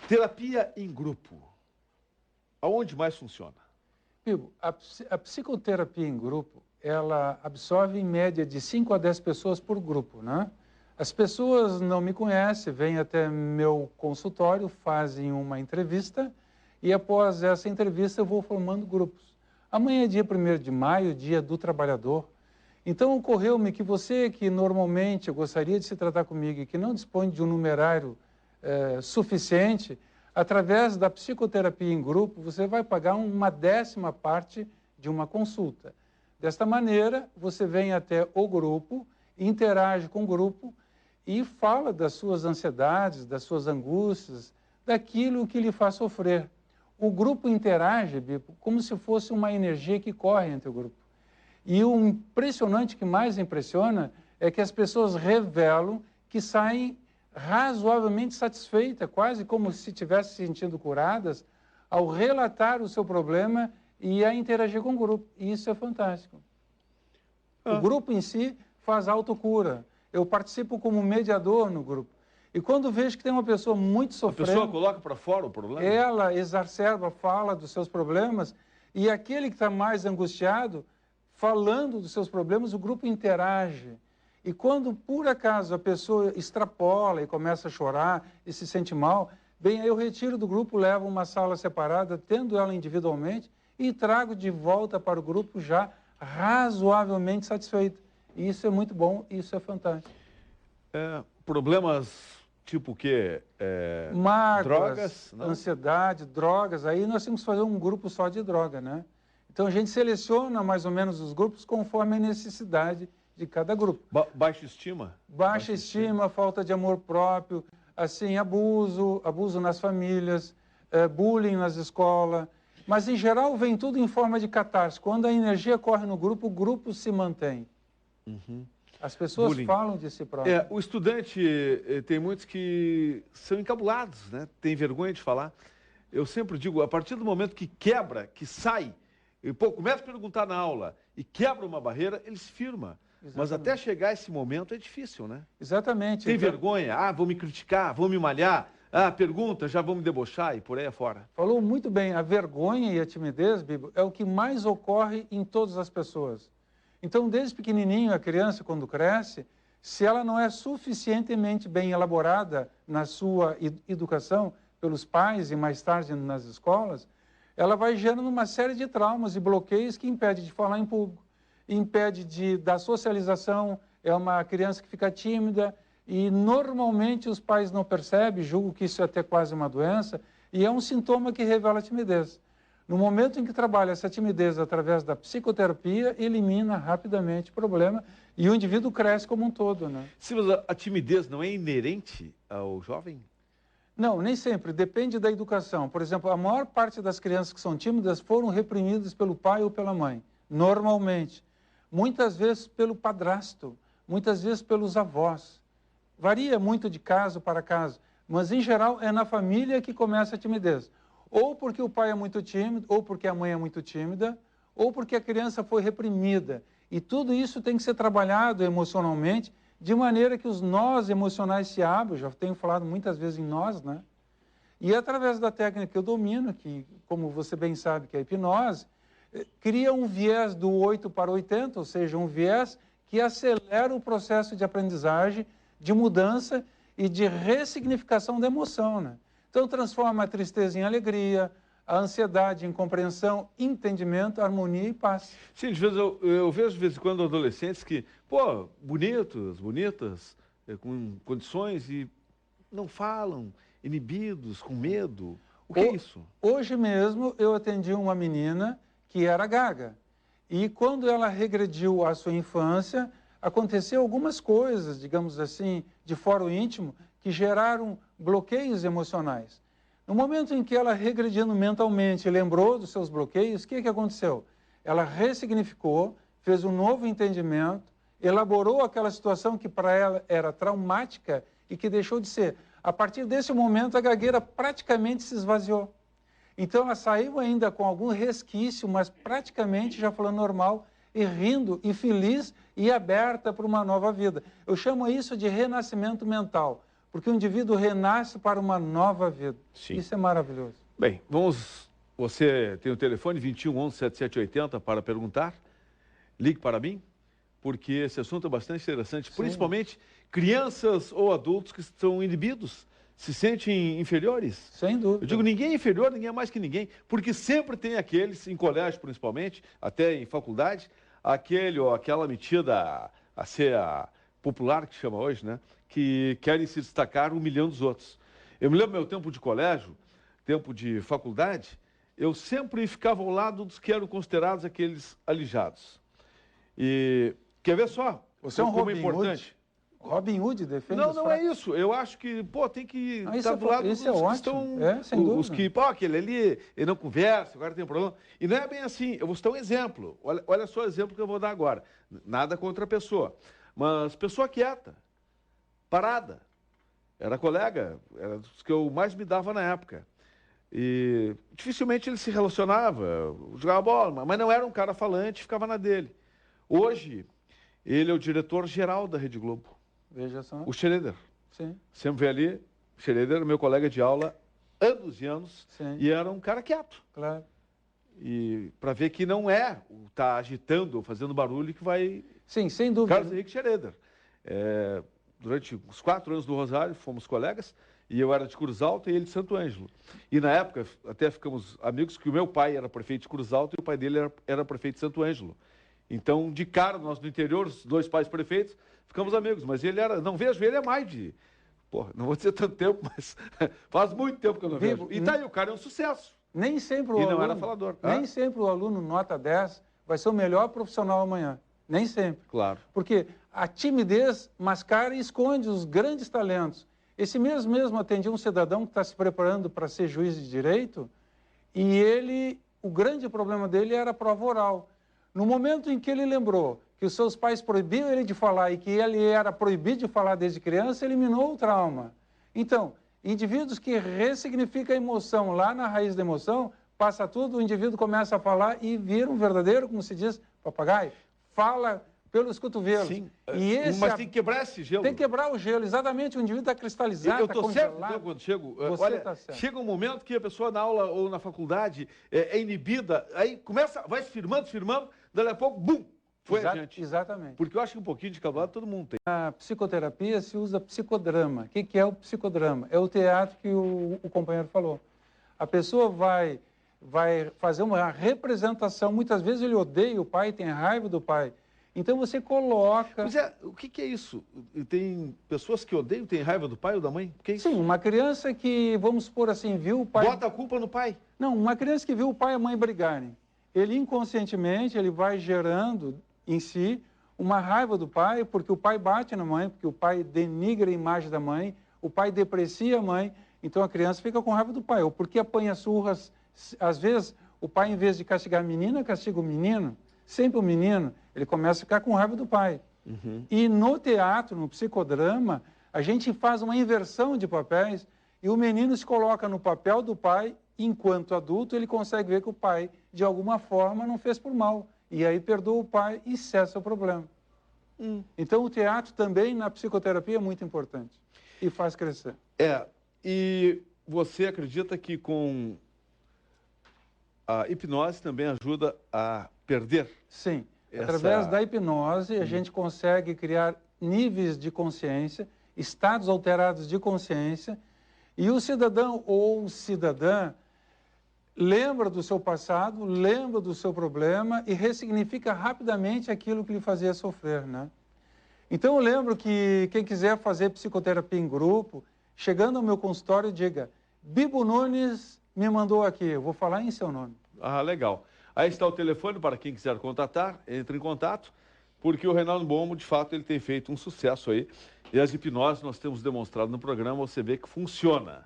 Terapia em grupo. Aonde mais funciona? Bibo, a psicoterapia em grupo, ela absorve em média de 5 a 10 pessoas por grupo, né? As pessoas não me conhecem, vêm até meu consultório, fazem uma entrevista e após essa entrevista eu vou formando grupos. Amanhã é dia 1º de maio, dia do trabalhador. Então ocorreu-me que você que normalmente gostaria de se tratar comigo e que não dispõe de um numerário suficiente, através da psicoterapia em grupo, você vai pagar uma 10ª parte de uma consulta. Desta maneira, você vem até o grupo, interage com o grupo e fala das suas ansiedades, das suas angústias, daquilo que lhe faz sofrer. O grupo interage, Bibo, como se fosse uma energia que corre entre o grupo. E o impressionante, que mais impressiona, é que as pessoas revelam que saem razoavelmente satisfeitas, quase como se estivessem se sentindo curadas, ao relatar o seu problema e a interagir com o grupo. E isso é fantástico. O grupo em si faz autocura. Eu participo como mediador no grupo. E quando vejo que tem uma pessoa muito sofrendo... A pessoa coloca para fora o problema? Ela exacerba, fala dos seus problemas, e aquele que está mais angustiado, falando dos seus problemas, o grupo interage. E quando, por acaso, a pessoa extrapola e começa a chorar e se sente mal, bem, aí eu retiro do grupo, levo uma sala separada, tendo ela individualmente, e trago de volta para o grupo já razoavelmente satisfeito. E isso é muito bom, isso é fantástico. Problemas tipo o quê? Mágoas, drogas? Não? Ansiedade, drogas, aí nós temos que fazer um grupo só de droga, né? Então a gente seleciona mais ou menos os grupos conforme a necessidade de cada grupo. Baixa estima? Baixa estima, falta de amor próprio, assim, abuso nas famílias, bullying nas escolas. Mas, em geral, vem tudo em forma de catarse. Quando a energia corre no grupo, o grupo se mantém. Uhum. As pessoas falam de si próprias. O estudante, tem muitos que são encabulados, né? Tem vergonha de falar. Eu sempre digo, a partir do momento que quebra, que sai, começa a perguntar na aula e quebra uma barreira, ele se firma. Exatamente. Mas até chegar esse momento é difícil, né? Exatamente. Tem vergonha, vão me criticar, vão me malhar, pergunta, já vão me debochar e por aí afora. Falou muito bem, a vergonha e a timidez, Bibo, é o que mais ocorre em todas as pessoas. Então, desde pequenininho, a criança, quando cresce, se ela não é suficientemente bem elaborada na sua educação pelos pais e mais tarde nas escolas, ela vai gerando uma série de traumas e bloqueios que impede de falar em público, impede da socialização. É uma criança que fica tímida e normalmente os pais não percebem, julgam que isso é até quase uma doença, e é um sintoma que revela a timidez. No momento em que trabalha essa timidez através da psicoterapia, elimina rapidamente o problema e o indivíduo cresce como um todo, né? Sim, mas a timidez não é inerente ao jovem? Não, nem sempre. Depende da educação. Por exemplo, a maior parte das crianças que são tímidas foram reprimidas pelo pai ou pela mãe, normalmente. Muitas vezes pelo padrasto, muitas vezes pelos avós. Varia muito de caso para caso, mas em geral é na família que começa a timidez. Ou porque o pai é muito tímido, ou porque a mãe é muito tímida, ou porque a criança foi reprimida. E tudo isso tem que ser trabalhado emocionalmente, de maneira que os nós emocionais se abram. Já tenho falado muitas vezes em nós, né? E através da técnica que eu domino, que, como você bem sabe, que é a hipnose, cria um viés do 8 para 80, ou seja, um viés que acelera o processo de aprendizagem, de mudança e de ressignificação da emoção, né? Então, transforma a tristeza em alegria, a ansiedade em compreensão, entendimento, harmonia e paz. Sim, de vez eu vejo de vez em quando adolescentes que, bonitas, com condições e não falam, inibidos, com medo. O que é isso? Hoje mesmo eu atendi uma menina que era gaga. E quando ela regrediu à sua infância, aconteceu algumas coisas, digamos assim, de fórum íntimo, que geraram bloqueios emocionais. No momento em que ela, regredindo mentalmente, lembrou dos seus bloqueios, o que aconteceu? Ela ressignificou, fez um novo entendimento, elaborou aquela situação que para ela era traumática e que deixou de ser. A partir desse momento, a gagueira praticamente se esvaziou. Então, ela saiu ainda com algum resquício, mas praticamente já falando normal, e rindo, e feliz, e aberta para uma nova vida. Eu chamo isso de renascimento mental. porque o indivíduo renasce para uma nova vida. Sim. Isso é maravilhoso. Bem, você tem o telefone 21 11 7780 para perguntar. Ligue para mim, porque esse assunto é bastante interessante, Sim. principalmente crianças ou adultos que estão inibidos, se sentem inferiores. Sem dúvida. Eu digo, ninguém é inferior, ninguém é mais que ninguém, porque sempre tem aqueles, em colégio principalmente, até em faculdade, aquele ou aquela metida a ser a popular, que chama hoje, né? Que querem se destacar humilhando os outros. Eu me lembro do meu tempo de colégio, tempo de faculdade, eu sempre ficava ao lado dos que eram considerados aqueles alijados. E quer ver só? Você é um como Robin é importante. Hood? Robin Hood defende Não, os não fracos. é isso. Eu acho que, tem que Isso estar do lado dos isso é que ótimo. estão... Sem dúvida. Os que, aquele ali, ele não conversa, agora tem problema. E não é bem assim. Eu vou citar um exemplo. Olha só o exemplo que eu vou dar agora. Nada contra a pessoa. Mas pessoa quieta, parada. Era colega, era dos que eu mais me dava na época. E dificilmente ele se relacionava, jogava bola, mas não era um cara falante, ficava na dele. Hoje, ele é o diretor-geral da Rede Globo. Veja só. O Schroeder. Sim. Sempre vê ali, Schroeder era meu colega de aula anos e anos, Sim. e era um cara quieto. Claro. E para ver que não é o tá agitando, fazendo barulho que vai... Sim, sem dúvida. Carlos Henrique Schroeder. Durante os 4 anos do Rosário, fomos colegas, e eu era de Cruz Alta e ele de Santo Ângelo. E na época, até ficamos amigos, que o meu pai era prefeito de Cruz Alta e o pai dele era prefeito de Santo Ângelo. Então, de cara, nós no interior, os 2 pais prefeitos, ficamos amigos. Mas ele era, não vejo ele é mais de, não vou dizer tanto tempo, mas faz muito tempo que eu não vejo. E tá aí, o cara é um sucesso. Nem sempre o E aluno, não era falador. Nem sempre o aluno nota 10 vai ser o melhor profissional amanhã. Nem sempre. Claro. Porque a timidez mascara e esconde os grandes talentos. Esse mês mesmo atendi um cidadão que está se preparando para ser juiz de direito e o grande problema dele era a prova oral. No momento em que ele lembrou que os seus pais proibiam ele de falar e que ele era proibido de falar desde criança, eliminou o trauma. Então, indivíduos que ressignificam a emoção lá na raiz da emoção, passa tudo, o indivíduo começa a falar e vira um verdadeiro, como se diz, papagaio, fala pelos cotovelos. Sim, mas tem que quebrar esse gelo. Tem que quebrar o gelo, exatamente, o indivíduo está cristalizado, eu estou certo, então, quando chega um momento que a pessoa na aula ou na faculdade é inibida, aí vai se firmando, daí a pouco, bum, foi adiante. Exatamente. Porque eu acho que um pouquinho de cabulado todo mundo tem. Na psicoterapia se usa psicodrama. O que é o psicodrama? É o teatro que o companheiro falou. A pessoa vai fazer uma representação, muitas vezes ele odeia o pai, tem raiva do pai. Então você coloca... Mas o que é isso? Tem pessoas que odeiam, têm raiva do pai ou da mãe? O que é isso? Sim, uma criança que, vamos supor assim, viu o pai... Bota a culpa no pai. Não, uma criança que viu o pai e a mãe brigarem. Ele inconscientemente, ele vai gerando em si uma raiva do pai, porque o pai bate na mãe, porque o pai denigra a imagem da mãe, o pai deprecia a mãe, então a criança fica com raiva do pai. Ou porque apanha surras, às vezes o pai, em vez de castigar a menina, castiga o menino, sempre o menino, ele começa a ficar com raiva do pai. Uhum. E no teatro, no psicodrama, a gente faz uma inversão de papéis e o menino se coloca no papel do pai, enquanto adulto ele consegue ver que o pai, de alguma forma, não fez por mal. E aí perdoa o pai e cessa o problema. Então o teatro também na psicoterapia é muito importante e faz crescer. E você acredita que com a hipnose também ajuda a perder? Sim. Através da hipnose, a gente consegue criar níveis de consciência, estados alterados de consciência, e o cidadão ou cidadã lembra do seu passado, lembra do seu problema e ressignifica rapidamente aquilo que lhe fazia sofrer, né? Então, eu lembro que quem quiser fazer psicoterapia em grupo, chegando ao meu consultório, diga, Bibo Nunes me mandou aqui, eu vou falar em seu nome. Ah, legal. Aí está o telefone para quem quiser contatar, entre em contato, porque o Reinaldo Bomo, de fato, ele tem feito um sucesso aí. E as hipnoses nós temos demonstrado no programa, você vê que funciona.